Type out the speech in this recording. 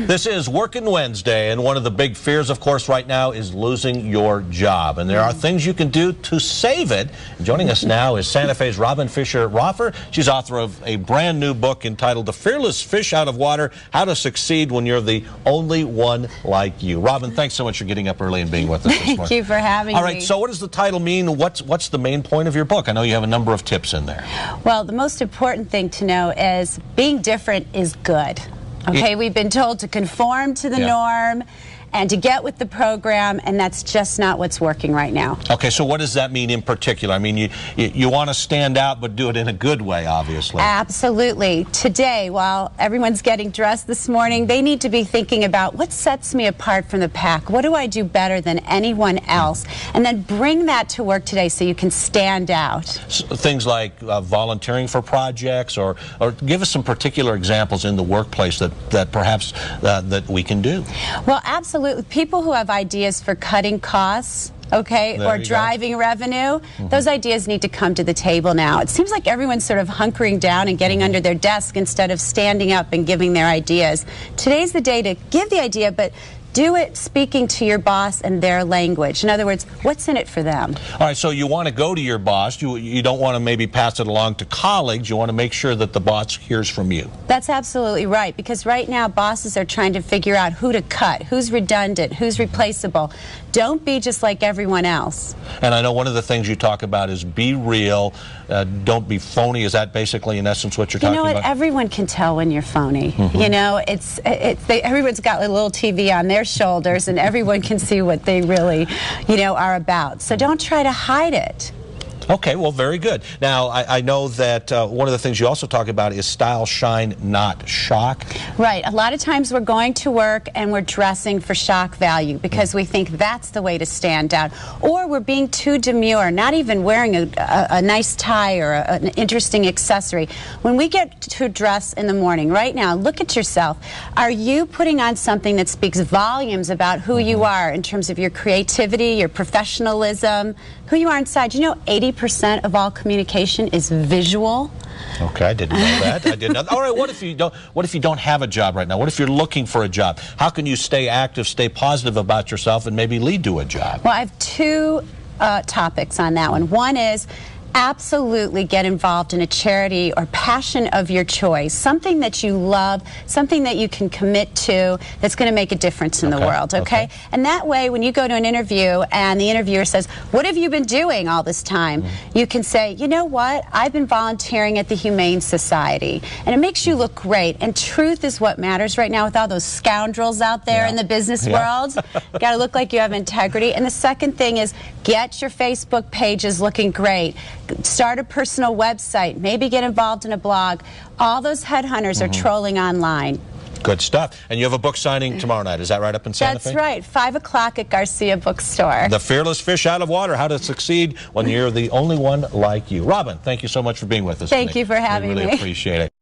This is Working Wednesday, and one of the big fears, of course, right now is losing your job. And there are things you can do to save it. Joining us now is Santa Fe's Robin Fisher Roffer. She's author of a brand new book entitled The Fearless Fish Out of Water, How to Succeed When You're the Only One Like You. Robin, thanks so much for getting up early and being with us this morning. Thank you for having me. All right, so what does the title mean? What's the main point of your book? I know you have a number of tips in there. Well, the most important thing to know is being different is good. Okay, we've been told to conform to the norm and to get with the program, and that's just not what's working right now. Okay, so what does that mean in particular? I mean, you want to stand out, but do it in a good way, obviously. Absolutely. Today, while everyone's getting dressed this morning, they need to be thinking about what sets me apart from the pack. What do I do better than anyone else? And then bring that to work today so you can stand out. Things like volunteering for projects, or give us some particular examples in the workplace that perhaps that we can do. Well, absolutely. People who have ideas for cutting costs, okay, or driving revenue, those ideas need to come to the table now. It seems like everyone's sort of hunkering down and getting under their desk instead of standing up and giving their ideas. Today's the day to give the idea, but do it speaking to your boss and their language. In other words, what's in it for them? All right, so you want to go to your boss. You don't want to maybe pass it along to colleagues. You want to make sure that the boss hears from you. That's absolutely right, because right now bosses are trying to figure out who to cut, who's redundant, who's replaceable. Don't be just like everyone else. And I know one of the things you talk about is be real, don't be phony. Is that basically in essence what you're talking about? You know what, everyone can tell when you're phony. You know, everyone's got a little TV on their shoulders and everyone can see what they really, are about. So don't try to hide it. Okay, well, very good. Now, I know that one of the things you also talk about is style, shine, not shock. Right. A lot of times we're going to work and we're dressing for shock value because we think that's the way to stand out. Or we're being too demure, not even wearing a nice tie or an interesting accessory. When we get to dress in the morning, right now, look at yourself. Are you putting on something that speaks volumes about who you are in terms of your creativity, your professionalism, who you are inside? You know, 80% of all communication is visual. Okay, I didn't know that. I didn't know. All right, what if you don't have a job right now? What if you're looking for a job? How can you stay active, stay positive about yourself, and maybe lead to a job? Well, I have two topics on that one. One is absolutely get involved in a charity or passion of your choice, something that you love, something that you can commit to that's going to make a difference in the world, okay? And that way, when you go to an interview and the interviewer says, what have you been doing all this time? You can say, you know what, I've been volunteering at the Humane Society, and it makes you look great, and truth is what matters right now with all those scoundrels out there in the business world. You got to look like you have integrity. And the second thing is get your Facebook pages looking great. Start a personal website, maybe get involved in a blog. All those headhunters are trolling online. Good stuff. And you have a book signing tomorrow night, is that right, up in Santa Fe? That's right, 5 o'clock at Garcia Bookstore. The Fearless Fish Out of Water, How to Succeed When You're the Only One Like You. Robin, thank you so much for being with us today. Thank you for having me. We really appreciate it.